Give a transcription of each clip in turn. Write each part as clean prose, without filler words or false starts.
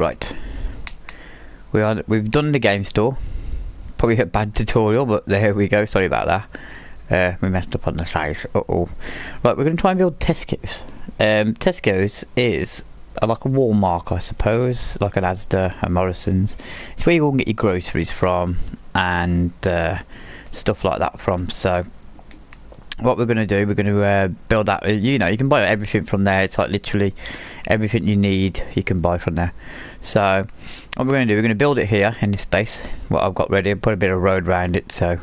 Right. We've done the game store. Probably a bad tutorial, but there we go. Sorry about that. We messed up on the size. Right, we're going to try and build Tesco's. Tesco's is like a Walmart, I suppose, like an Asda, a Morrison's. It's where you go and get your groceries from and stuff like that from. So what we're going to do, we're going to build that. You know, you can buy everything from there. It's like literally everything you need you can buy from there. So what we're going to do, we're going to build it here in this space, what I've got ready, and put a bit of road around it so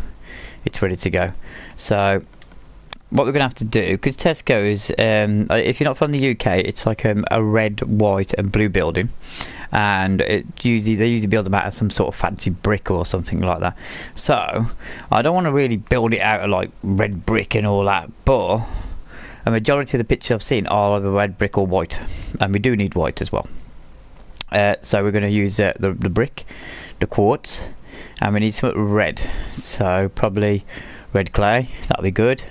it's ready to go. So what we're going to have to do, because Tesco's, if you're not from the UK, it's like a red, white and blue building, and they usually build them out of some sort of fancy brick or something like that. So I don't want to really build it out of like red brick and all that, but a majority of the pictures I've seen are either red brick or white, and we do need white as well. So we're going to use the brick, the quartz, and we need some red, so probably red clay, that'll be good.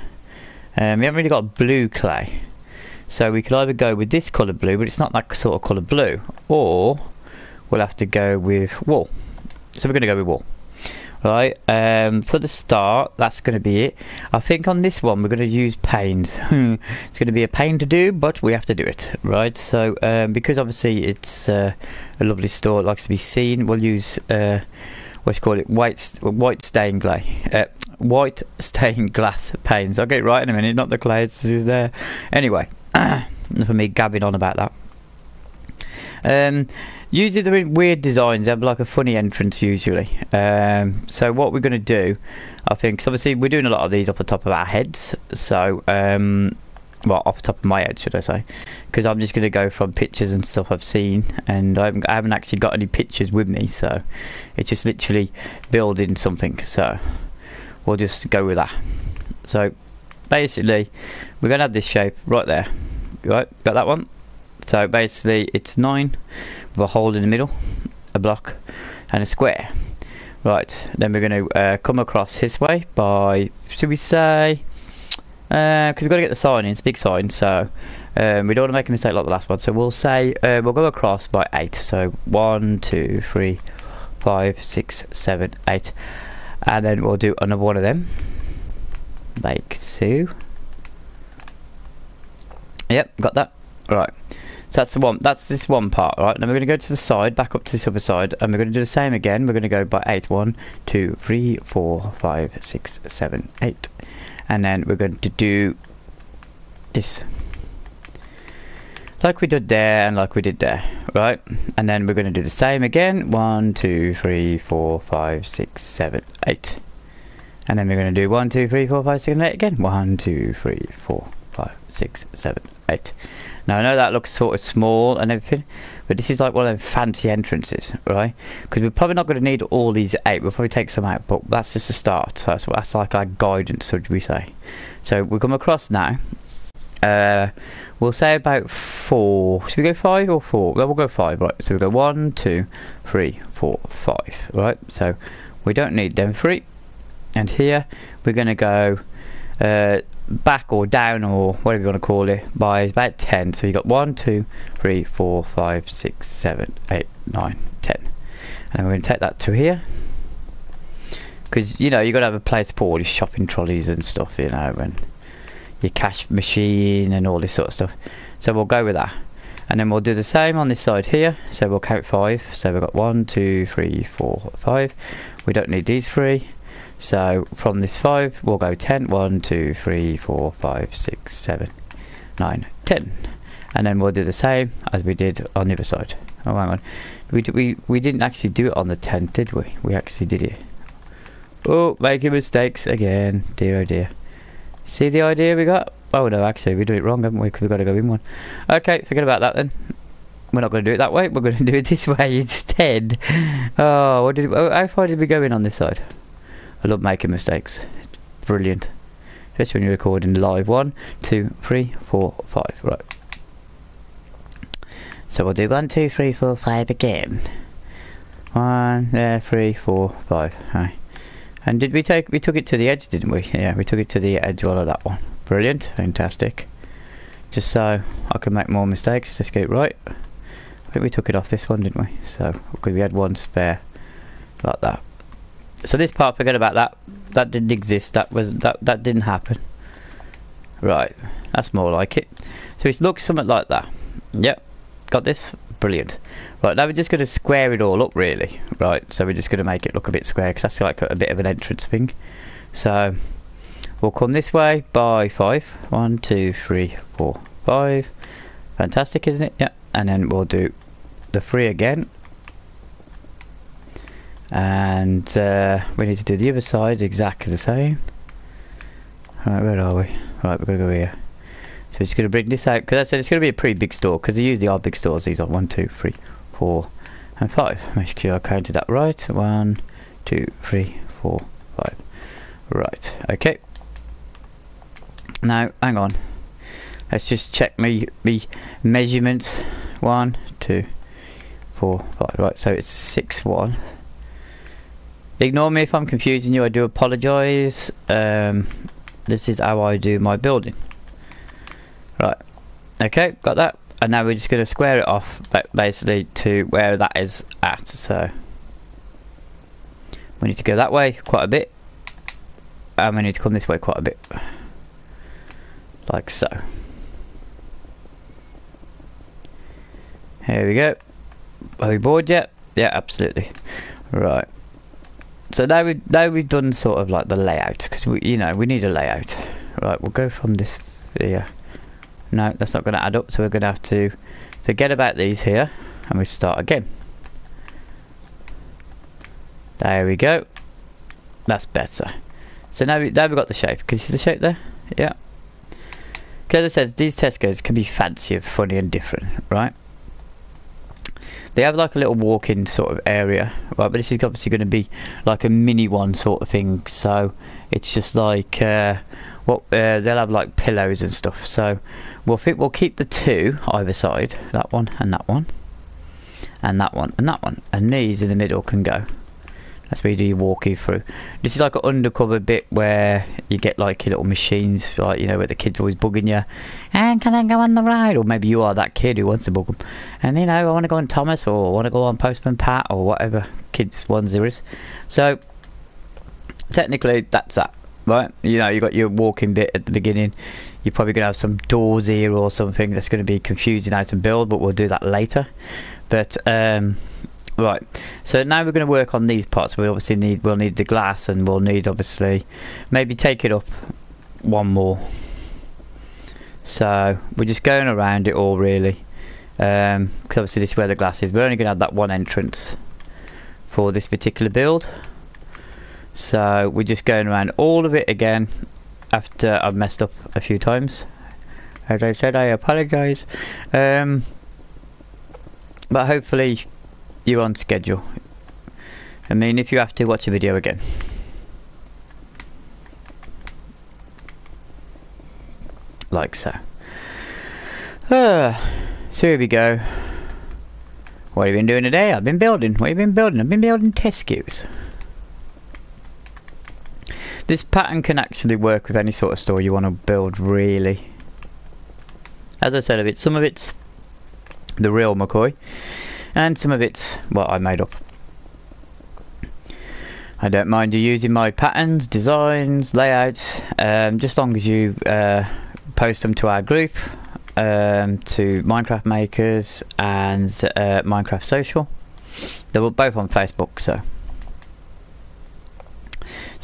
We haven't really got blue clay, so we could either go with this colour blue, but it's not that sort of colour blue, or we'll have to go with wool. So we're going to go with wool. Right, for the start, that's going to be it. I think on this one we're going to use panes. It's going to be a pain to do, but we have to do it, right? So because obviously it's a lovely store, it likes to be seen, we'll use white stained clay, white stained glass panes. I'll get it right in a minute, not the clay, it's there. Anyway, for me gabbing on about that. Usually they're in weird designs, they have like a funny entrance usually. So what we're going to do, I think, 'cause obviously we're doing a lot of these off the top of our heads, so well, off the top of my head should I say, because I'm just going to go from pictures and stuff I've seen, and I haven't actually got any pictures with me, so it's just literally building something, so we'll just go with that. So basically we're going to have this shape right there, right, got that one. So basically it's 9 with a hole in the middle, a block and a square. Right, then we're going to come across this way by, should we say, because we've got to get the sign in, it's a big sign, so we don't want to make a mistake like the last one, so we'll say we'll go across by 8. So 1, 2, 3, 5, 6, 7, 8, and then we'll do another one of them like so. Yep, got that. Right, so that's the one, that's this one part, right? Now we're going to go to the side, back up to this other side, and we're going to do the same again. We're going to go by 8. 1, 2, 3, 4, 5, 6, 7, 8, and then we're going to do this like we did there and like we did there, right? And then we're going to do the same again. 1, 2, 3, 4, 5, 6, 7, 8, and then we're going to do 1, 2, 3, 4, 5, 6, 7, 8 again. 1, 2, 3, 4, 5, 6, 7, 8. Now I know that looks sort of small and everything, but this is like one of them fancy entrances, right? Because we're probably not going to need all these 8, we'll probably take some out, but that's just a start. So that's like our guidance, should we say. So we'll come across now. We'll say about 4. Should we go 5 or 4? Well, we'll go 5, right? So we go 1, 2, 3, 4, 5, right? So we don't need them 3. And here we're going to go back or down or whatever you want to call it by about 10. So you got 1, 2, 3, 4, 5, 6, 7, 8, 9, 10, and we're going to take that to here, because you know you got to have a place to put all your shopping trolleys and stuff, you know, and your cash machine and all this sort of stuff. So we'll go with that, and then we'll do the same on this side here. So we'll count 5. So we've got 1, 2, 3, 4, 5. We don't need these 3. So from this 5 we'll go 10. 1, 2, 3, 4, 5, 6, 7, 9, 10, and then we'll do the same as we did on the other side. Oh, hang on, we didn't actually do it on the 10th, did we? We actually did it. Oh, making mistakes again, dear oh dear. See the idea we got? Oh no, actually we did it wrong, haven't we? Because we've got to go in one. Okay, forget about that then. We're not going to do it that way, we're going to do it this way instead. Oh, how far did we go in on this side? I love making mistakes. It's brilliant, especially when you're recording live. 1, 2, 3, 4, 5. Right. So we'll do 1, 2, 3, 4, 5 again. 1, 3, 4, 5. Right. And did we took it to the edge, didn't we? Yeah, we took it to the edge of that one. Brilliant, fantastic. Just so I can make more mistakes. Let's get it right. think we took it off this one, didn't we? So because we had one spare like that. So this part, forget about that. That didn't exist. That didn't happen. Right, that's more like it. So it looks something like that. Yep, got this. Brilliant. Right, now we're just going to square it all up, really. Right, so we're just going to make it look a bit square because that's like a bit of an entrance thing. So we'll come this way by 5. 1, 2, 3, 4, 5. Fantastic, isn't it? Yeah. And then we'll do the 3 again. And we need to do the other side exactly the same. Right, where are we? Right, we're going to go here. So we're just going to bring this out, because I said it's going to be a pretty big store, because they usually are big stores. These are 1, 2, 3, 4 and 5. Make sure I counted that right. 1, 2, 3, 4, 5. Right, okay. Now, hang on. Let's just check me measurements. 1, 2, 4, 5. Right, so it's 6, 1. Ignore me if I'm confusing you, I do apologise. This is how I do my building. Right, okay, got that. And now we're just going to square it off basically to where that is at. So we need to go that way quite a bit, and we need to come this way quite a bit, like so. Here we go. Are we bored yet? Yeah, absolutely. Right. So now we've done sort of like the layout, because we need a layout. Right, we'll go from this here. No, that's not going to add up, so we're going to have to forget about these here, and we start again. There we go. That's better. So now we've got the shape. Can you see the shape there? Yeah. Because as I said, these Tesco's can be fancy and funny and different, right? They have like a little walk-in sort of area, right? But this is obviously going to be like a mini one sort of thing. So it's just like they'll have like pillows and stuff. So we'll keep the 2 either side, that one and that one, and that one and that one, and these in the middle can go. That's where you do your walking through. This is like an undercover bit where you get like your little machines, like, you know, where the kids always bugging you. And can I go on the ride? Or maybe you are that kid who wants to bug them. And, you know, I want to go on Thomas, or I want to go on Postman Pat, or whatever kids ones there is. So technically that's that, right? You know, you got your walking bit at the beginning. You're probably going to have some doors here or something that's going to be confusing how to build, but we'll do that later. But right, so now we're going to work on these parts. We'll need the glass, and we'll need obviously maybe take it up one more. So we're just going around it all really, because obviously this is where the glass is. We're only going to have that one entrance for this particular build, so we're just going around all of it again after I've messed up a few times. As I said, I apologise, but hopefully you're on schedule. I mean, if you have to, watch the video again. Like so. So here we go. What have you been doing today? I've been building. What have you been building? I've been building Tesco's. This pattern can actually work with any sort of store you want to build, really. As I said, some of it's the real McCoy, and some of it's what I made up. I don't mind you using my patterns, designs, layouts, just as long as you post them to our group, to Minecraft Makers and Minecraft Social. They're both on Facebook, so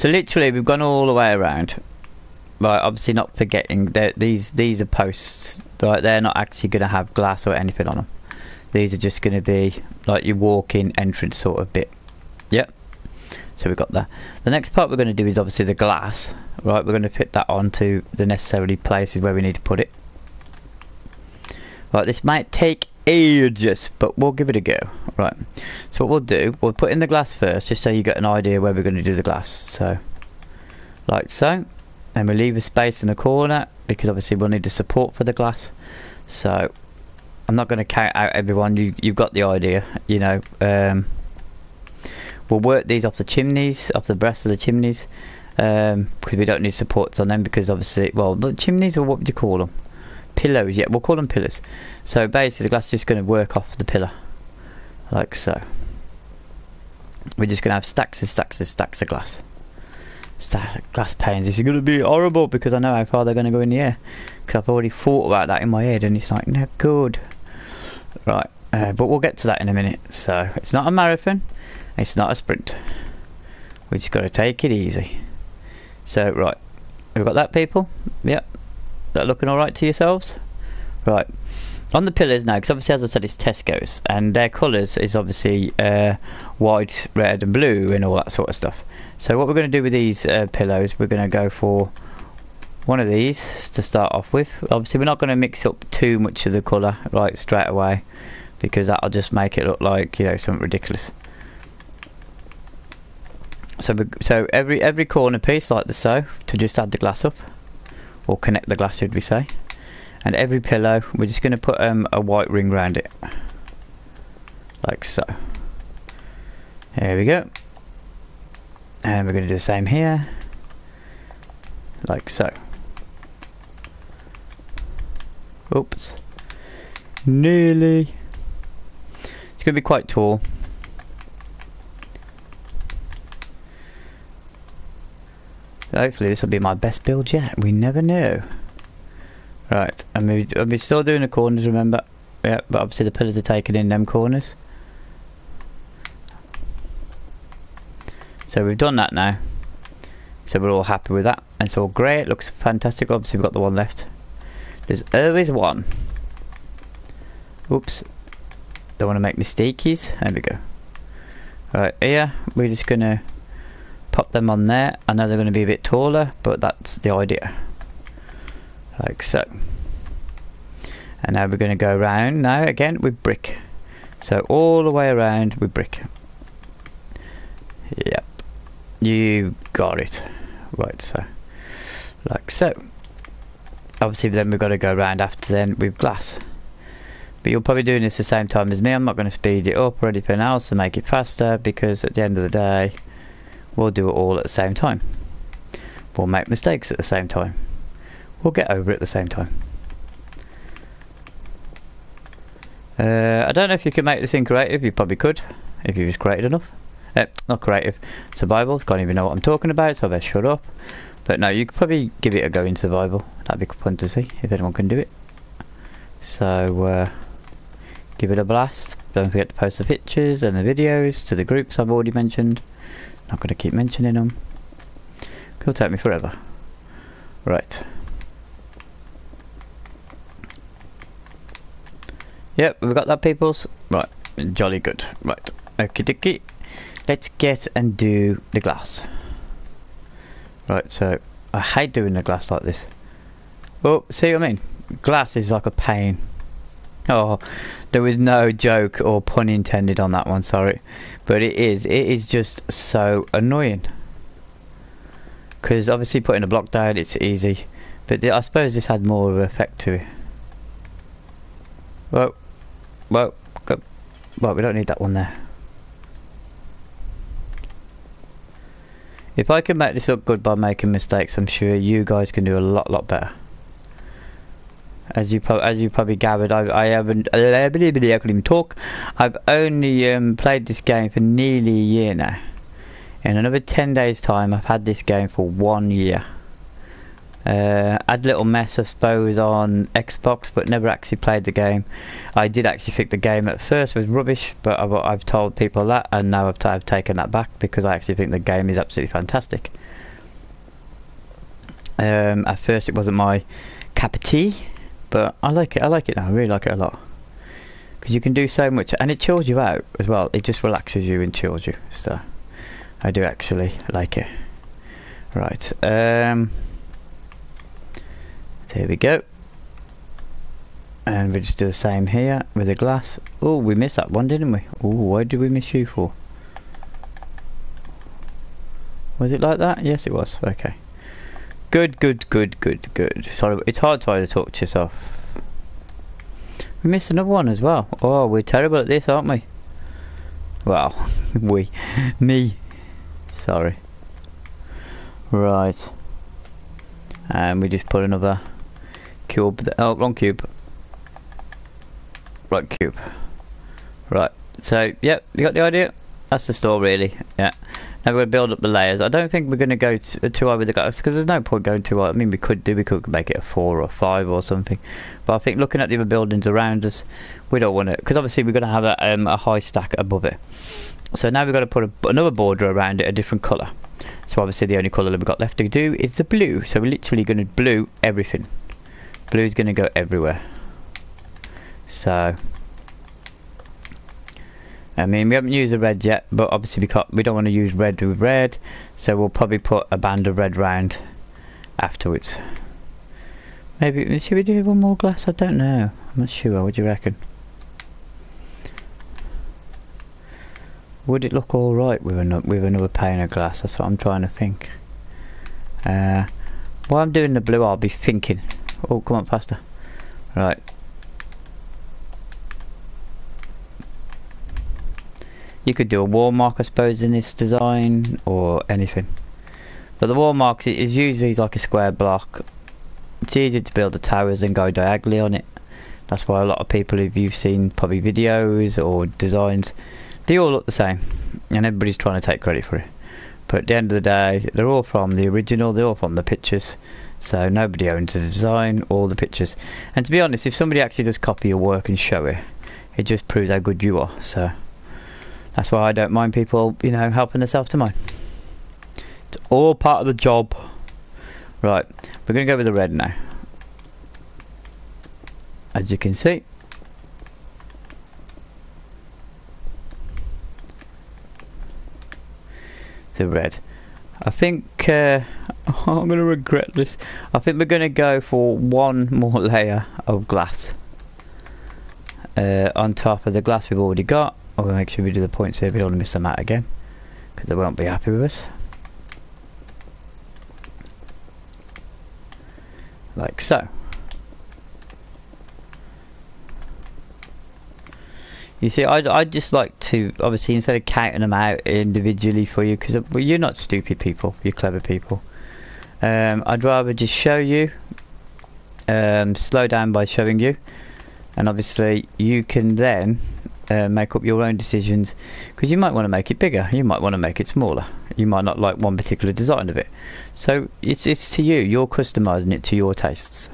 literally we've gone all the way around. Right, obviously not forgetting that these are posts. Right, they're not actually going to have glass or anything on them. These are just going to be like your walk-in entrance sort of bit. Yep. So we've got that. The next part we're going to do is obviously the glass. Right, we're going to fit that onto the necessary places where we need to put it. Right, this might take ages, but we'll give it a go. Right, so what we'll do, we'll put in the glass first, just so you get an idea where we're going to do the glass. So, like so. And we'll leave a space in the corner, because obviously we'll need the support for the glass. So I'm not going to count out everyone. You've got the idea, you know. We'll work these off the chimneys, off the breast of the chimneys, because we don't need supports on them, because obviously, well, the chimneys, or what would you call them? Pillows, yeah, we'll call them pillars. So basically the glass is just going to work off the pillar. like so. We're just gonna have stacks and stacks and stacks of glass. Glass panes. This is gonna be horrible because I know how far they're gonna go in the air. Because I've already thought about that in my head, and it's like, no good. Right, but we'll get to that in a minute. So it's not a marathon, it's not a sprint. We just gotta take it easy. So right, we've got that, people. Yep, that looking all right to yourselves? Right. On the pillars now, because obviously, as I said, it's Tesco's, and their colours is obviously white, red and blue and all that sort of stuff. So what we're going to do with these pillows, we're going to go for one of these to start off with. Obviously, we're not going to mix up too much of the colour right straight away, because that'll just make it look like, you know, something ridiculous. So every corner piece like the so, to just add the glass up, or connect the glass, should we say. And every pillow, we're just going to put a white ring around it, like so. There we go. And we're going to do the same here, like so. Oops, nearly. It's going to be quite tall. Hopefully this will be my best build yet. We never know. Right, and we're still doing the corners, remember? Yeah, but obviously the pillars are taken in them corners. So we've done that now. So we're all happy with that. And it's all great, it looks fantastic. Obviously we've got the one left. There's always one. Oops. Don't want to make mistakes. There we go. Right, here we're just going to pop them on there. I know they're going to be a bit taller, but that's the idea. Like so. And now we're going to go around now again with brick. So all the way around with brick. Yep, you got it. Right, so like so. Obviously then we've got to go around after then with glass. But you're probably doing this the same time as me. I'm not going to speed it up or anything else to make it faster, because at the end of the day we'll do it all at the same time. We'll make mistakes at the same time. We'll get over it at the same time. I don't know if you can make this in creative. You probably could, if you was creative enough. Not creative, survival. Can't even know what I'm talking about, so I better shut up. But no, you could probably give it a go in survival. That'd be fun to see if anyone can do it. So give it a blast. Don't forget to post the pictures and the videos to the groups I've already mentioned. Not going to keep mentioning them. It'll take me forever. Right. Yep, we've got that, peoples. Right, jolly good. Right, okie dokie. Let's get and do the glass. Right, so I hate doing the glass like this. Oh, see what I mean? Glass is like a pain. Oh, there was no joke or pun intended on that one, sorry. But it is just so annoying. Because obviously putting a block down, it's easy. But I suppose this had more of an effect to it. Whoa. Whoa. Well, we don't need that one there. If I can make this look good by making mistakes, I'm sure you guys can do a lot better. As you probably gathered, I haven't. I couldn't even talk. I've only played this game for nearly a year now. In another 10 days' time, I've had this game for 1 year. Had a little mess, I suppose, on Xbox, but never actually played the game. I did actually think the game at first was rubbish, but I've told people that, and now I've taken that back, because I actually think the game is absolutely fantastic. At first it wasn't my cup of tea, but I like it. I like it now. I really like it a lot, because you can do so much, and it chills you out as well. It just relaxes you and chills you. So I do actually like it. Right. There we go. And we just do the same here with the glass. Oh, we missed that one, didn't we? Oh, why did we miss you for? Was it like that? Yes, it was. Okay. Good. Sorry, it's hard trying to talk to yourself. We missed another one as well. Oh, we're terrible at this, aren't we? Well, me. Sorry. Right. And we just put another cube. Oh, wrong cube. Right cube. Right. So, yep, you got the idea? That's the store, really. Yeah. Now we're going to build up the layers. I don't think we're going to go too high with the glass, because there's no point going too high. I mean, we could make it a 4 or 5 or something. But I think looking at the other buildings around us, we don't want it, because obviously we're going to have a high stack above it. So now we've got to put another border around it, a different colour. So obviously the only colour that we've got left to do is the blue. So we're literally going to blue everything. Blue's going to go everywhere. So, I mean, we haven't used the red yet, but obviously we don't want to use red with red, so we'll probably put a band of red round afterwards. Maybe, should we do one more glass? I don't know. I'm not sure. What do you reckon? Would it look alright with another pane of glass? That's what I'm trying to think. While I'm doing the blue, I'll be thinking. Oh, come on, faster. Right. You could do a wall mark, I suppose, in this design, or anything. But the wall mark is usually like a square block. It's easy to build the towers and go diagonally on it. That's why a lot of people, if you've seen probably videos or designs, they all look the same, and everybody's trying to take credit for it. But at the end of the day, they're all from the original, they're all from the pictures. So nobody owns the design or the pictures. And to be honest, if somebody actually does copy your work and show it, it just proves how good you are. So that's why I don't mind people, you know, helping themselves to mine. It's all part of the job. Right, we're going to go with the red now. As you can see. The red. I think I'm going to regret this. I think we're going to go for one more layer of glass on top of the glass we've already got. I'll make sure we do the points here. We don't want to miss them out again, because they won't be happy with us. Like so. You see, I'd just like to, obviously, instead of counting them out individually for you, because well, you're not stupid people, you're clever people. I'd rather just show you, slow down by showing you, and obviously you can then make up your own decisions, because you might want to make it bigger, you might want to make it smaller, you might not like one particular design of it. So it's to you, you're customising it to your tastes.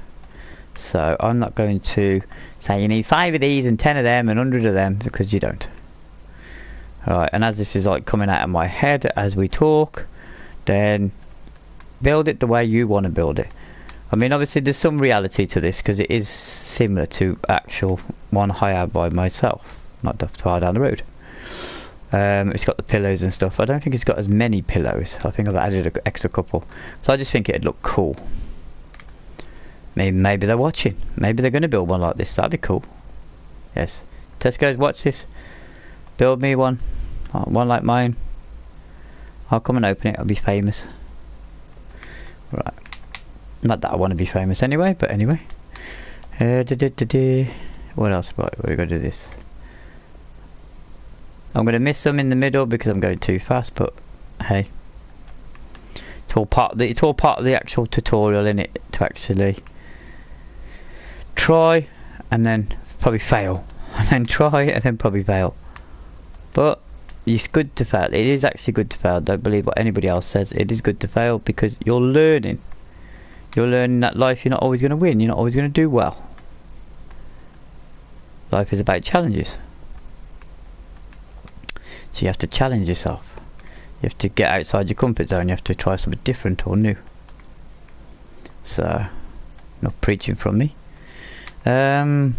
So I'm not going to say you need 5 of these and 10 of them and 100 of them, because you don't. Alright, and as this is like coming out of my head as we talk, then build it the way you want to build it. I mean, obviously there's some reality to this, because it is similar to actual one I had by myself, not that far down the road. It's got the pillows and stuff. I don't think it's got as many pillows. I think I've added an extra couple. So I just think it'd look cool. Maybe they're watching. Maybe they're going to build one like this. That'd be cool. Yes. Tesco's, watch this. Build me one. One like mine. I'll come and open it. I'll be famous. Right. Not that I want to be famous anyway, but anyway. What else? Right, we're going to do this. I'm going to miss some in the middle because I'm going too fast, but hey. It's all part of the actual tutorial, in it, to actually try and then probably fail, and then try and then probably fail. But it's good to fail. It is actually good to fail. Don't believe what anybody else says. It is good to fail, because you're learning. You're learning that life, you're not always going to win. You're not always going to do well. Life is about challenges. So you have to challenge yourself. You have to get outside your comfort zone. You have to try something different or new. So, enough preaching from me. But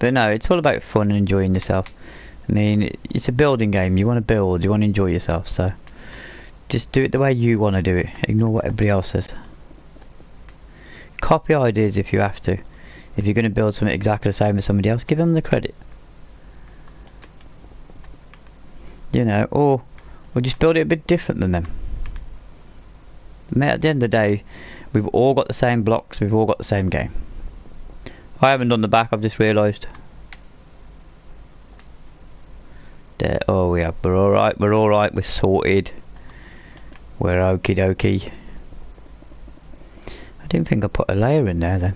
no, it's all about fun and enjoying yourself. I mean, it's a building game. You want to build, you want to enjoy yourself. So, just do it the way you want to do it. Ignore what everybody else says. Copy ideas if you have to. If you're going to build something exactly the same as somebody else, give them the credit. You know, or just build it a bit different than them. At the end of the day, we've all got the same blocks, we've all got the same game. I haven't done the back, I've just realised. There, oh yeah, we're alright, we're sorted. We're okie dokie. I didn't think I put a layer in there then.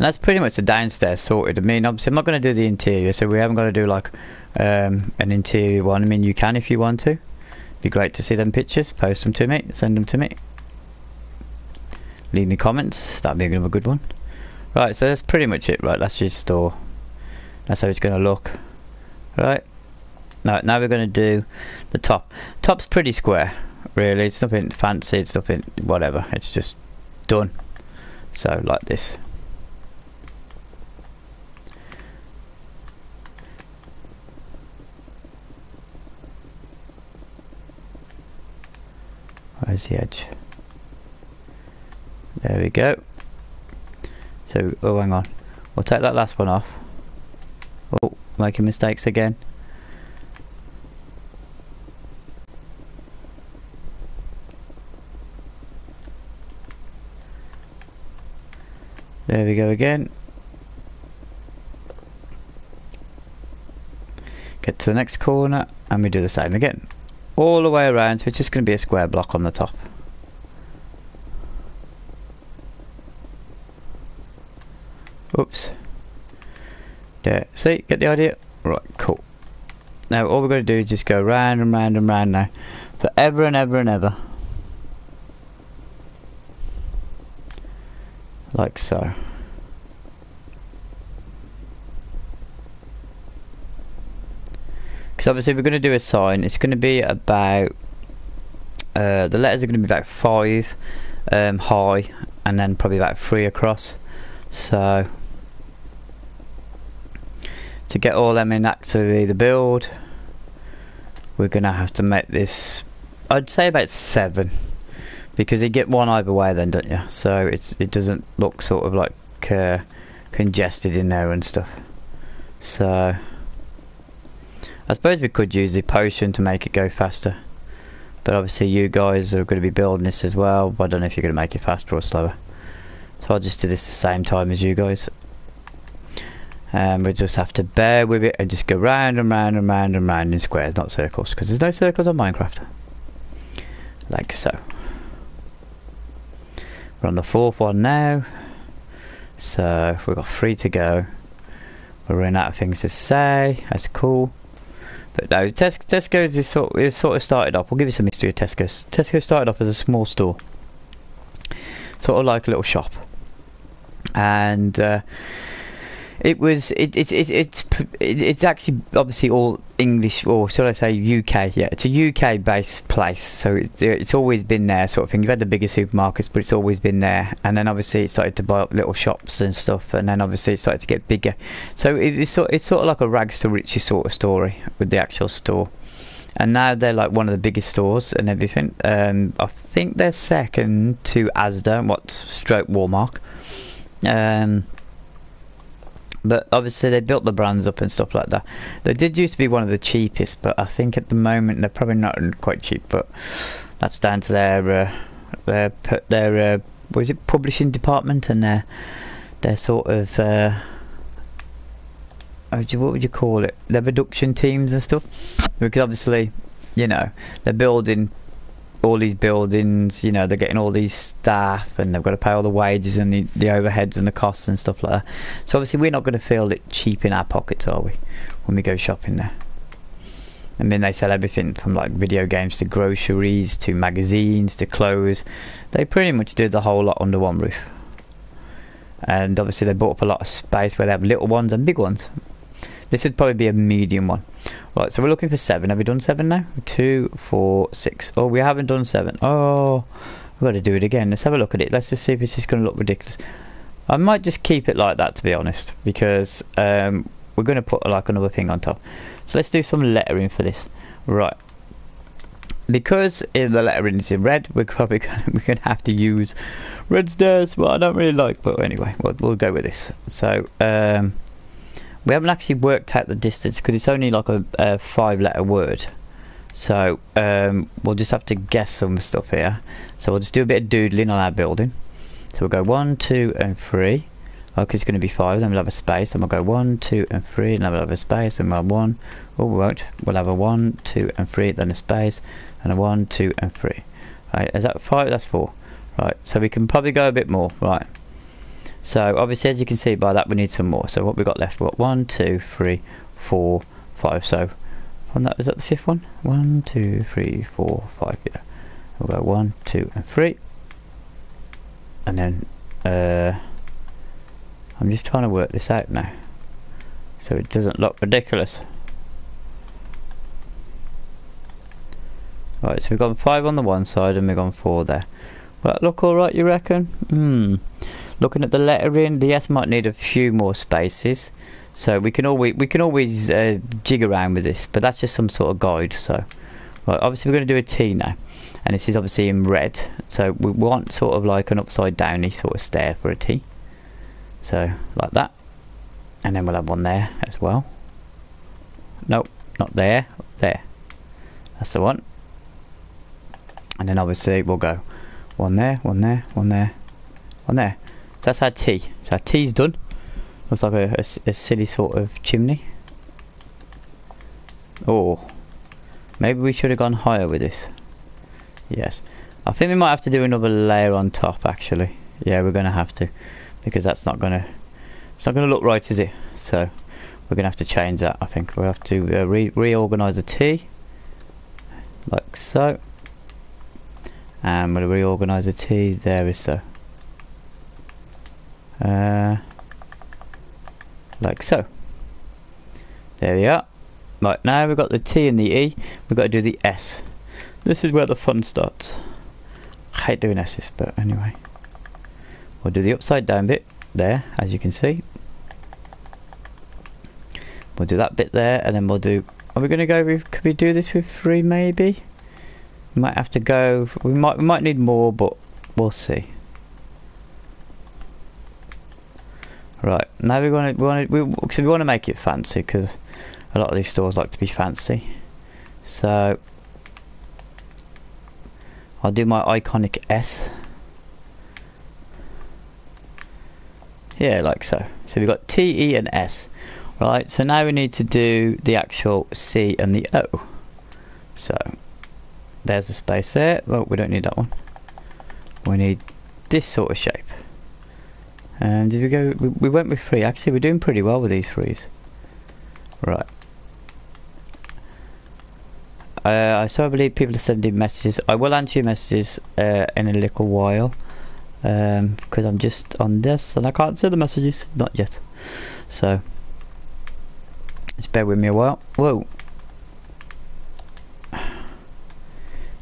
And that's pretty much the downstairs sorted. I mean, obviously I'm not going to do the interior, so we haven't got to do like an interior one. I mean, you can if you want to. Be great to see them pictures. Post them to me, send them to me, leave me comments. That'd be another good one. Right, so that's pretty much it. Right, that's your store. That's how it's going to look. Right, now we're going to do the top. Top's pretty square, really. It's nothing fancy, it's nothing whatever, it's just done. So like this. Where's the edge? There we go. So, oh, hang on. We'll take that last one off. Oh, making mistakes again. There we go again. Get to the next corner and we do the same again. All the way around, so it's just going to be a square block on the top. Oops. There, see, get the idea? Right, cool. Now all we're going to do is just go round and round and round now. Forever and ever and ever. Like so. Because obviously we're going to do a sign. It's going to be about... the letters are going to be about 5 high. And then probably about 3 across. So... to get all them in actually the build, we're gonna have to make this, I'd say about 7, because you get one either way then, don't you? So it doesn't look sort of like congested in there and stuff. So I suppose we could use the potion to make it go faster, but obviously you guys are going to be building this as well. I don't know if you're going to make it faster or slower, so I'll just do this the same time as you guys. And we'll just have to bear with it and just go round and round and round and round in squares, not circles, because there's no circles on Minecraft. Like so. We're on the 4th one now, so we've got 3 to go. We're running out of things to say. That's cool. But no, Tesco's is sort of started off. We'll give you some history of Tesco's. Tesco started off as a small store, sort of like a little shop, and it's actually obviously all English, or should I say UK? Yeah, it's a UK based place, so it's always been there, sort of thing. You've had the bigger supermarkets, but it's always been there. And then obviously it started to buy up little shops and stuff, and then obviously it started to get bigger. So it's sort of like a rags to riches sort of story with the actual store. And now they're like one of the biggest stores and everything. I think they're second to Asda, stroke Walmart. But obviously they built the brands up and stuff like that. They did used to be one of the cheapest, but I think at the moment they're probably not quite cheap. But that's down to their what is it, publishing department, and their sort of what would you call it? Their production teams and stuff. Because obviously, you know, they're building all these buildings, you know, they're getting all these staff, and they've got to pay all the wages and the overheads and the costs and stuff like that. So obviously we're not going to feel it cheap in our pockets, are we, when we go shopping there? I mean, they sell everything from like video games to groceries to magazines to clothes. They pretty much do the whole lot under one roof. And obviously they bought up a lot of space where they have little ones and big ones. This would probably be a medium one. Right, so we're looking for 7. Have we done 7 now? 2, 4, 6. Oh, we haven't done 7. Oh, we've got to do it again. Let's have a look at it. Let's just see if it's just going to look ridiculous. I might just keep it like that, to be honest, because we're going to put like another thing on top. So let's do some lettering for this. Right. Because the lettering is in red, we're probably going to have to use red stairs. Well, I don't really like, but anyway, we'll go with this. So, we haven't actually worked out the distance because it's only like a 5-letter word. So we'll just have to guess some stuff here. So we'll just do a bit of doodling on our building. So we'll go 1, 2 and 3. Okay, it's going to be 5, then we'll have a space. Then we'll go 1, 2 and 3, and then we'll have a space. Then we'll have 1. Oh, we won't. We'll have a 1, 2 and 3, then a space, and a 1, 2 and 3. Right, is that 5? That's 4. Right, so we can probably go a bit more. Right. So obviously, as you can see by that, we need some more. So what we got left? We've got 1, 2, 3, 4, 5. So from that, is that the fifth one? 1, 2, 3, 4, 5. Yeah. We'll go 1, 2, and 3. And then I'm just trying to work this out now, so it doesn't look ridiculous. Right, so we've got 5 on the one side and we've got 4 there. Will that look alright, you reckon? Looking at the lettering, the S might need a few more spaces. So we can always jig around with this, but that's just some sort of guide. So right, obviously we're going to do a T now. And this is obviously in red. So we want sort of like an upside downy sort of stair for a T. So like that. And then we'll have one there as well. Nope, not there. There. That's the one. And then obviously we'll go one there, one there, one there, one there. So that's our T. So our T's done. Looks like a silly sort of chimney. Oh, maybe we should have gone higher with this. Yes, I think we might have to do another layer on top. Actually, yeah, we're gonna have to, because that's not gonna, it's not gonna look right, is it? So we're gonna have to change that. I think we'll have to reorganize the T, like so. And we'll reorganize the T there is so. Like so. There we are. Right, now we've got the T and the E, we've got to do the S. This is where the fun starts. I hate doing S's, but anyway. We'll do the upside down bit there, as you can see. We'll do that bit there, and then we'll do, are we going to go with, could we do this with 3 maybe? We might have to go, we might need more, but we'll see. Right, now we want to make it fancy, because a lot of these stores like to be fancy. So I'll do my iconic S. Yeah, like so. So we've got T, E and S. Right, so now we need to do the actual C and the O. So there's the space there. Well, we don't need that one. We need this sort of shape. And did we go, we went with 3. Actually, we're doing pretty well with these 3s. Right. So I believe people are sending messages. I will answer your messages in a little while, because I'm just on this and I can't see the messages, not yet. So just bear with me a while. Whoa,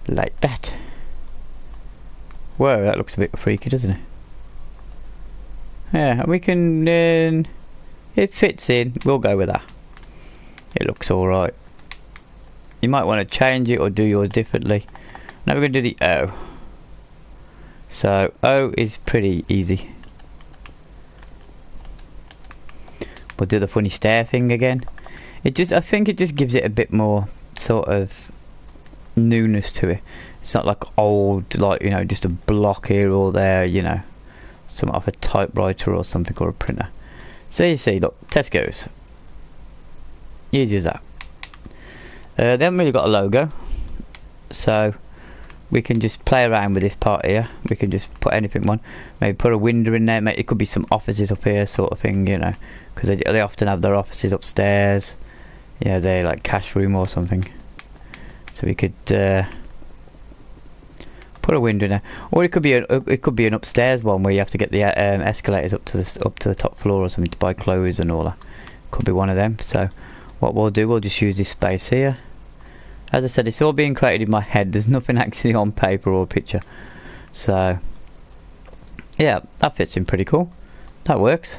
like that. Whoa, that looks a bit freaky, doesn't it? Yeah, we can. It fits in. We'll go with that. It looks all right. You might want to change it or do yours differently. Now we're going to do the O. So O is pretty easy. We'll do the funny stair thing again. I think it just gives it a bit more sort of newness to it. It's not like old, like, you know, just a block here or there, you know, something off a typewriter or something, or a printer. So you see, look, Tesco's. Easy as that. They haven't really got a logo, so we can just play around with this part here. We can just put anything on, maybe put a window in there. Maybe it could be some offices up here, sort of thing, you know, because they often have their offices upstairs. Yeah, they're like cash room or something. So we could put a window in there, or it could be an upstairs one where you have to get the escalators up to the top floor or something to buy clothes and all that. Could be one of them. So what we'll do, we'll just use this space here. As I said, it's all being created in my head. There's nothing actually on paper or picture. So yeah, that fits in pretty cool. That works.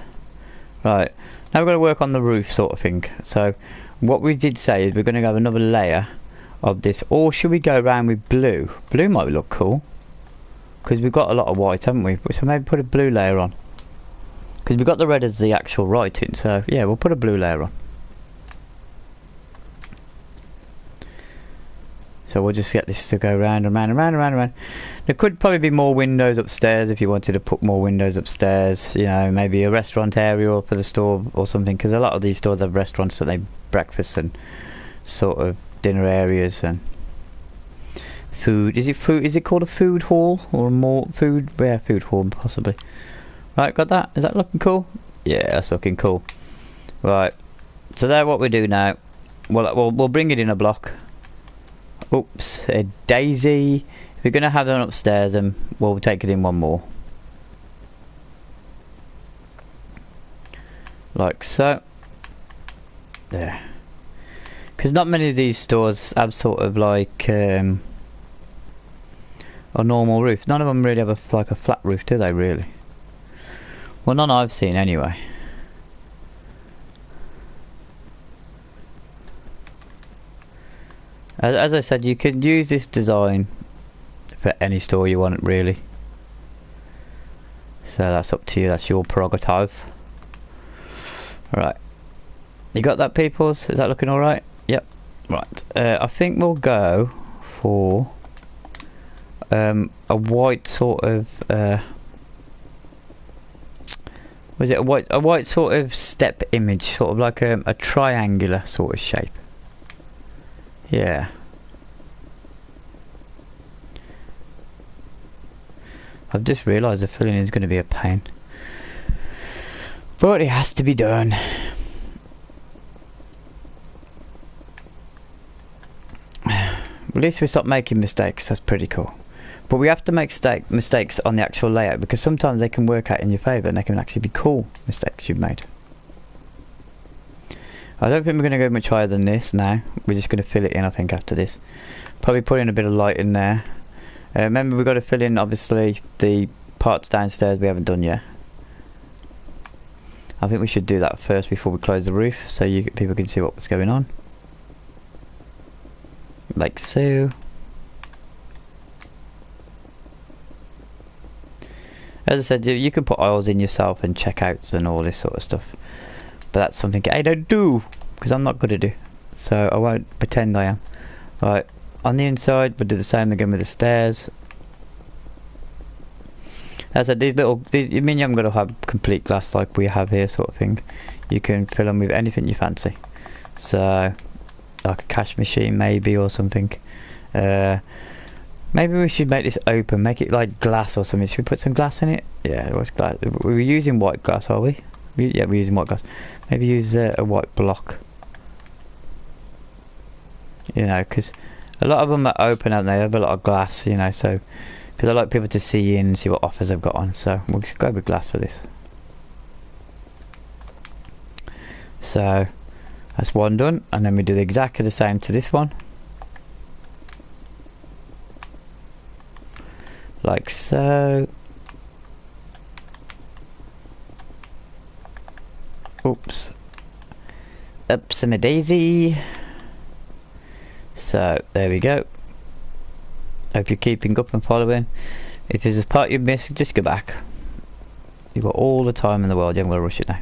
Right, now we're going to work on the roof sort of thing. So what we did say is we're going to have another layer of this, or should we go around with blue? Blue might look cool, because we've got a lot of white, haven't we? So maybe put a blue layer on, because we've got the red as the actual writing. So yeah, we'll put a blue layer on. So we'll just get this to go round and round and round and round and round. There could probably be more windows upstairs if you wanted to put more windows upstairs. You know, maybe a restaurant area for the store or something, because a lot of these stores have restaurants, so they breakfast and sort of dinner areas and food. Is it food? Is it called a food hall or more food? Yeah, food hall possibly. Right, got that? Is that looking cool? Yeah, that's looking cool. Right. So that's what we do now. We'll bring it in a block. Oops, a daisy. If we're gonna have them upstairs, then we'll take it in one more. Like so. There. Because not many of these stores have sort of like a normal roof. None of them really have like a flat roof, do they really? Well, none I've seen anyway. As I said, you can use this design for any store you want, really. So that's up to you. That's your prerogative. Right. You got that, peoples? Is that looking all right? Yep. Right. I think we'll go for a white sort of. Was it a white sort of step image, sort of like a triangular sort of shape? Yeah. I've just realised the filling is going to be a pain. But it has to be done. At least we stop making mistakes, that's pretty cool. But we have to make mistakes on the actual layout, because sometimes they can work out in your favour and they can actually be cool mistakes you've made. I don't think we're going to go much higher than this now. We're just going to fill it in, I think, after this. Probably put in a bit of light in there. Remember, we've got to fill in, obviously, the parts downstairs we haven't done yet. I think we should do that first before we close the roof, so people can see what's going on. Like so. As I said, you can put aisles in yourself and checkouts and all this sort of stuff. But that's something I don't do, because I'm not good at it. So I won't pretend I am. Right, on the inside, we'll do the same again with the stairs. As I said, you mean you haven't got to have complete glass like we have here, sort of thing. You can fill them with anything you fancy. So, like a cash machine maybe, or something. Maybe we should make this open, make it like glass or something. Should we put some glass in it? Yeah, what's glass? We're using white glass, are we? Yeah, we're using white glass. Maybe use a white block. You know, because a lot of them are open, aren't they? They have a lot of glass, you know, so... Because I like people to see in and see what offers they've got on. So we'll go with glass for this. So that's one done. And then we do exactly the same to this one. Like so. Oops. Upsy daisy. So there we go. Hope you're keeping up and following. If there's a part you missed, just go back. You've got all the time in the world. You haven't got to rush it now.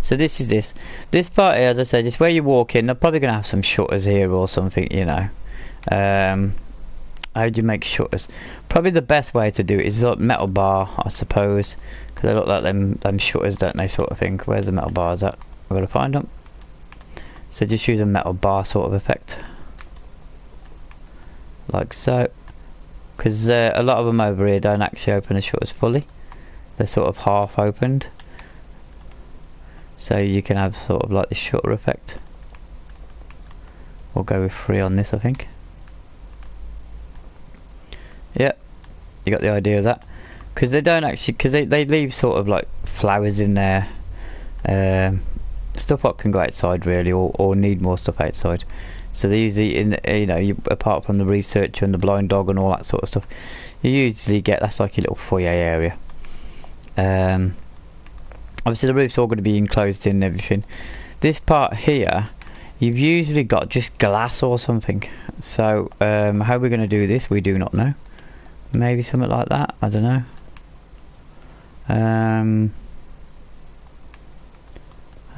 So this is this. This part here, as I said, is where you walk in. They're probably going to have some shutters here or something, you know. How do you make shutters? Probably the best way to do it is like metal bar, I suppose. Because they look like them shutters, don't they, sort of thing. Where's the metal bars at? I've got to find them. So just use a metal bar sort of effect. Like so. Because a lot of them over here don't actually open the shutters fully. They're sort of half opened. So you can have sort of like the shutter effect. We'll go with 3 on this, I think. Yep, you got the idea of that. Because they don't actually, because they leave sort of like flowers in there. Stuff what can go outside really, or need more stuff outside. So they usually, you know, apart from the researcher and the blind dog and all that sort of stuff, you usually get, that's like your little foyer area. Obviously the roof's all going to be enclosed in and everything. This part here, you've usually got just glass or something. So how we're going to do this, we do not know. Maybe something like that, I don't know. I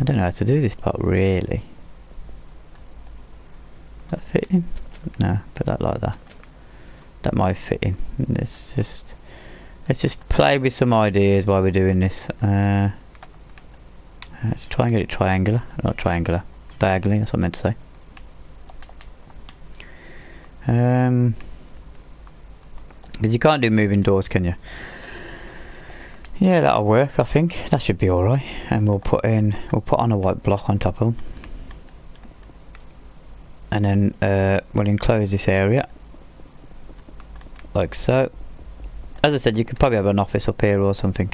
don't know how to do this part really. That fit in? No, put that like that. That might fit in. Let's just play with some ideas while we're doing this. Let's try and get it triangular. Not triangular. Diagonally, that's what I meant to say. But you can't do moving doors, can you? Yeah, that'll work. I think that should be all right. And we'll put on a white block on top of them, and then we'll enclose this area like so. As I said, you could probably have an office up here or something.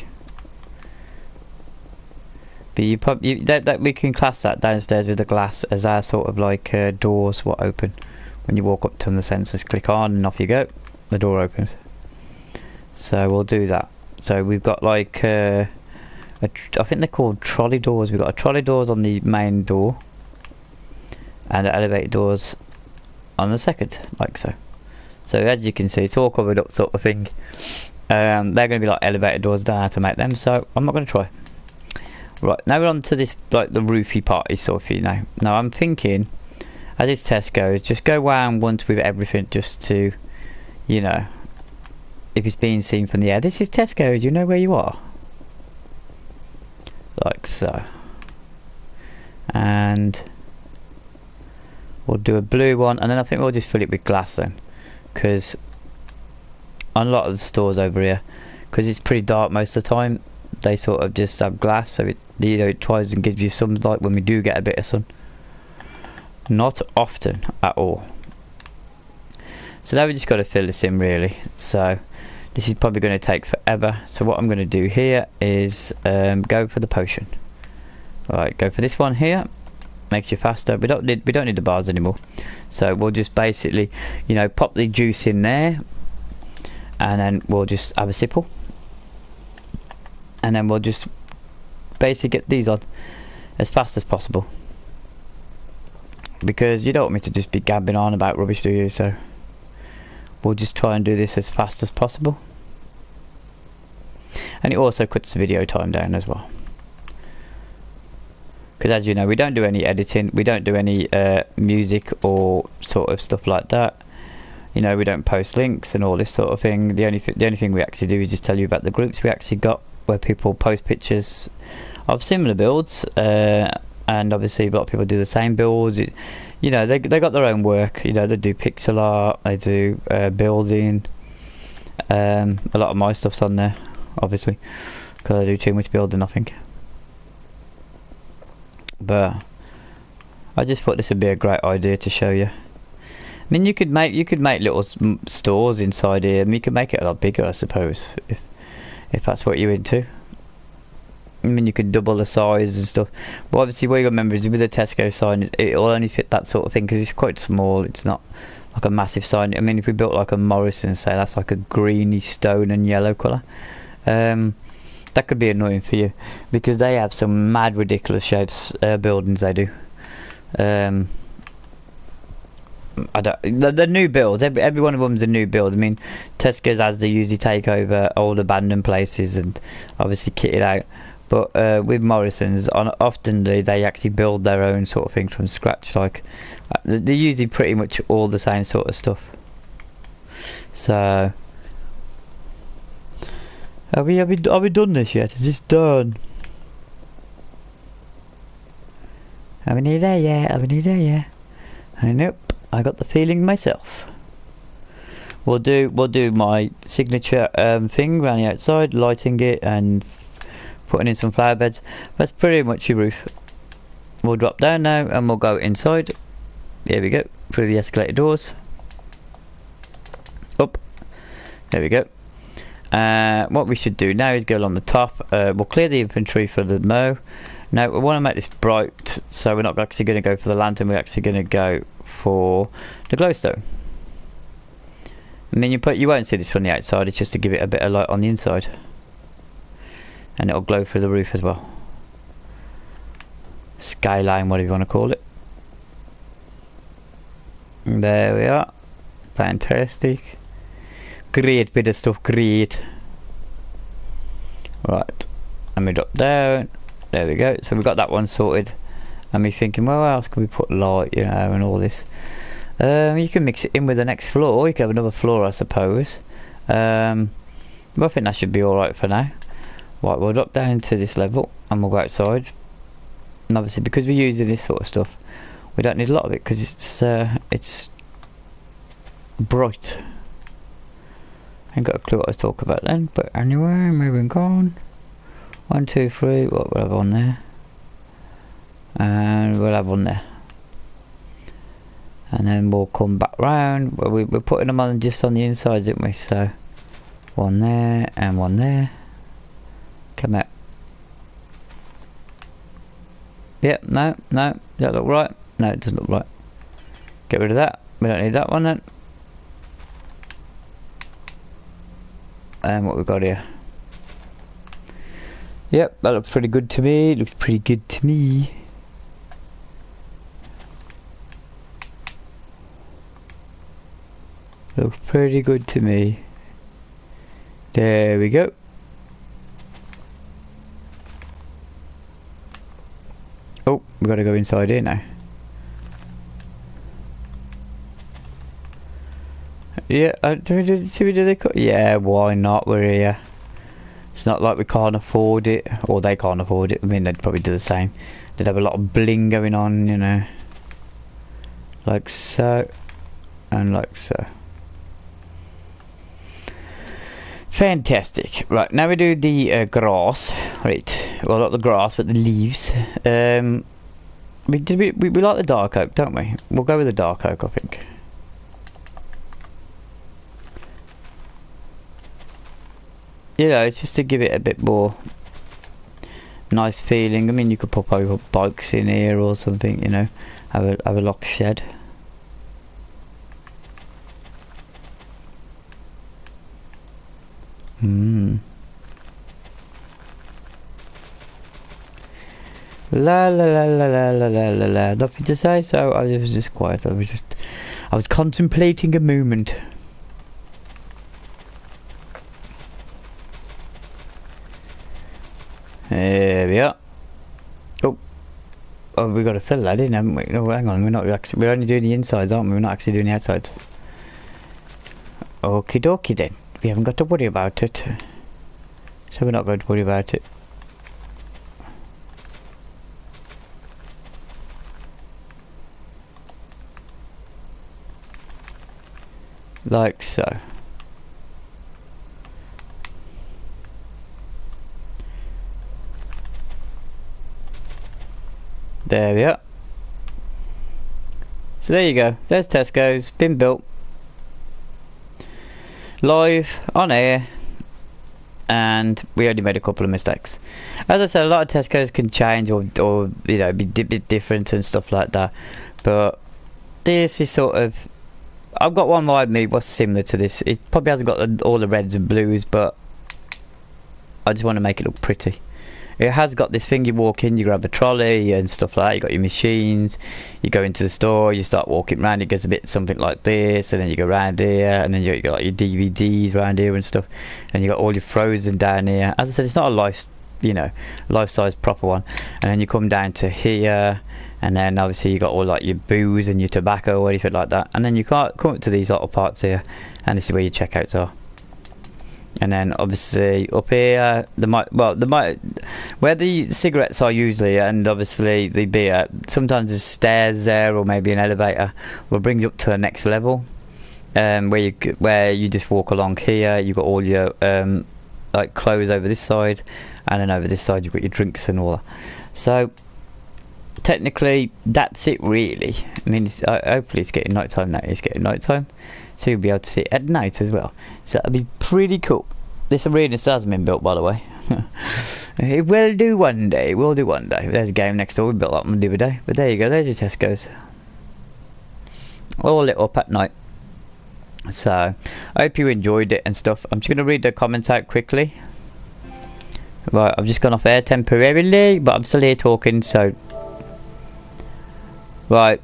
But that we can class that downstairs with the glass as our sort of like doors what open. When you walk up to them, the sensors click on and off you go. The door opens. So we'll do that. So we've got like I think they're called trolley doors. We've got a trolley doors on the main door and the elevator doors on the second, like so. So as you can see, it's all covered up sort of thing. They're going to be like elevator doors. I don't know how to make them, so I'm not going to try. Right, now we're on to this, like the roofy party sort of thing now. Now I'm thinking, as it's Tesco's, just go round once with everything just to, you know, if it's being seen from the air. This is Tesco's, you know where you are. Like so. And we'll do a blue one, and then I think we'll just fill it with glass then. Because on a lot of the stores over here, because it's pretty dark most of the time, they sort of just have glass, so it, you know, it tries and gives you some light when we do get a bit of sun. Not often at all. So now we just got to fill this in really. So this is probably going to take forever. So what I'm going to do here is go for the potion. Right, go for this one here. Makes you faster. We don't need the bars anymore. So we'll just basically, you know, pop the juice in there, and then we'll just have a sipple, and then we'll just basically get these on as fast as possible, because you don't want me to just be gabbing on about rubbish, do you? So we'll just try and do this as fast as possible, and it also cuts the video time down as well. Because as you know, we don't do any editing, we don't do any music or sort of stuff like that. You know, we don't post links and all this sort of thing. The only thing we actually do is just tell you about the groups we actually got, where people post pictures of similar builds, and obviously a lot of people do the same builds. You know, they got their own work. You know, they do pixel art, they do building. A lot of my stuff's on there, obviously, because I do too much building, I think. But I just thought this would be a great idea to show you. I mean, you could make little stores inside here, and you could make it a lot bigger, I suppose, if that's what you're into. I mean, you could double the size and stuff. But obviously, what you got to remember is with the Tesco sign, it'll only fit that sort of thing because it's quite small. It's not like a massive sign. I mean, if we built like a Morrison, say that's like a greeny stone and yellow colour. That could be annoying for you, because they have some mad ridiculous shapes, buildings they do. The new builds, every one of them's a new build. I mean, Tesco's has they usually take over old abandoned places and obviously kit it out. But with Morrison's, often they actually build their own sort of thing from scratch. Like they're usually pretty much all the same sort of stuff. So. Have we done this yet? Is this done? Are we near there yet? Are we near there yet? Nope. I got the feeling myself. We'll do my signature thing around the outside, lighting it and putting in some flower beds. That's pretty much your roof. We'll drop down now and we'll go inside. Here we go. Through the escalator doors. Up. There we go. What we should do now is go along the top. We'll clear the inventory for the mow. Now we want to make this bright, so we're not actually going to go for the lantern, we're actually going to go for the glowstone. I mean, you won't see this from the outside, it's just to give it a bit of light on the inside, and it'll glow through the roof as well. Skyline, whatever you want to call it. There we are. Fantastic. Great bit of stuff, great. Right, and we drop down. There we go. So we got that one sorted. And me thinking, well, where else can we put light, you know, and all this. You can mix it in with the next floor. You can have another floor, I suppose. But I think that should be alright for now. Right, we'll drop down to this level and we'll go outside. And obviously, because we're using this sort of stuff, we don't need a lot of it because it's bright. I ain't got a clue what I was talking about then, but anyway, moving on. 1, 2, 3. What we'll have on there, and we'll have one there, and then we'll come back round. Well, we're putting them on just on the insides, didn't we? So one there and one there. Come out. Yep. No. Does that look right? No, it doesn't look right. Get rid of that. We don't need that one then. And what we've got here. Yep, that looks pretty good to me. Looks pretty good to me. Looks pretty good to me. There we go. Oh, we gotta go inside here now. Yeah, do we do the cut? Yeah, why not? We're here. It's not like we can't afford it, or they can't afford it. I mean, they'd probably do the same. They'd have a lot of bling going on, you know. Like so, and like so. Fantastic. Right, now we do the grass. Right, well, not the grass, but the leaves. We like the dark oak, don't we? We'll go with the dark oak, I think. You know, it's just to give it a bit more nice feeling. I mean, you could probably put bikes in here or something, you know, have a lock shed. La la la la la la la la la. Nothing to say, so I was just quiet. I was contemplating a moment. There we are. Oh, we got to fill that in, haven't we? No, hang on. We're only doing the insides, aren't we? We're not actually doing the outsides. Okie dokie then. We haven't got to worry about it. So we're not going to worry about it. Like so. There we are. So there you go. There's Tesco's. Been built. Live. On air. And we only made a couple of mistakes. As I said, a lot of Tesco's can change or you know, be a bit different and stuff like that. But this is sort of... I've got one behind me what's similar to this. It probably hasn't got all the reds and blues, but I just want to make it look pretty. It has got this thing, you walk in, you grab a trolley and stuff like that, you got your machines, you go into the store, you start walking around, it goes a bit something like this, and then you go around here, and then you got like your DVDs around here and stuff, and you got all your frozen down here. As I said, it's not a life-size proper one. And then you come down to here, and then obviously you got all like your booze and your tobacco or anything like that, and then you can't come up to these little parts here, and this is where your checkouts are. And then obviously up here, where the cigarettes are usually, and obviously the beer, sometimes there's stairs there or maybe an elevator will bring you up to the next level, where you just walk along here. You've got all your like clothes over this side, and then over this side you've got your drinks and all that. So technically that's it really. I mean, hopefully it's getting night time now. It's getting night time, so you'll be able to see it at night as well. So that'll be pretty cool. This arena still hasn't been built, by the way. It will do one day. We'll do one day. There's a game next door. We built that one the other day. But there you go. There's your Tesco's. All lit up at night. So I hope you enjoyed it and stuff. I'm just going to read the comments out quickly. Right, I've just gone off air temporarily, but I'm still here talking, so... Right,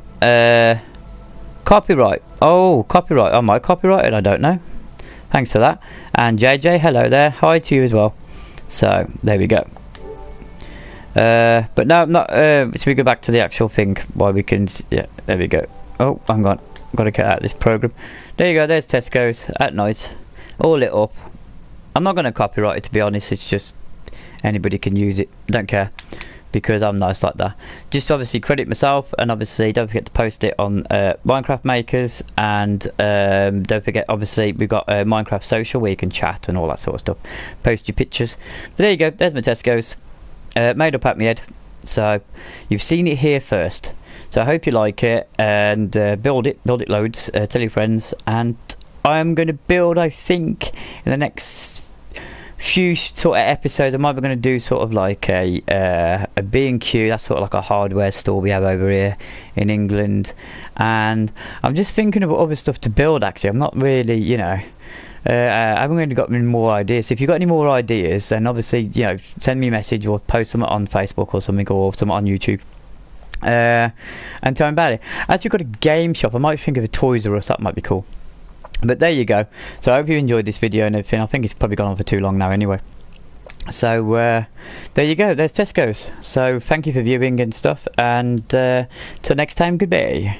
copyright. Oh, copyright. Am I copyrighted? I don't know. Thanks for that. And JJ, hello there. Hi to you as well. So, there we go. But no, I'm not... should we go back to the actual thing? Why we can... Yeah, there we go. Oh, hang on. Got to cut out this program. There you go. There's Tesco's at night. All lit up. I'm not going to copyright it, to be honest. It's just... Anybody can use it. Don't care. because I'm nice like that. Just obviously credit myself, and obviously don't forget to post it on Minecraft Makers, and don't forget, obviously we've got Minecraft Social where you can chat and all that sort of stuff. Post your pictures. But there you go, there's my Tesco's made up at my head. So you've seen it here first. So I hope you like it, and build it loads, tell your friends. And I'm going to build, I think, in the next few sort of episodes, I'm either going to do sort of like a B&Q, that's sort of like a hardware store we have over here in England. And I'm just thinking of other stuff to build, actually. I'm not really, you know, I haven't really got any more ideas. If you've got any more ideas, then obviously, you know, send me a message or post them on Facebook or something, or something on YouTube. And tell me about it. As we've got a game shop, I might think of a Toys R Us, that might be cool. But there you go. So I hope you enjoyed this video and everything. I think it's probably gone on for too long now anyway. So there you go, there's Tesco's. So thank you for viewing and stuff, and till next time, goodbye.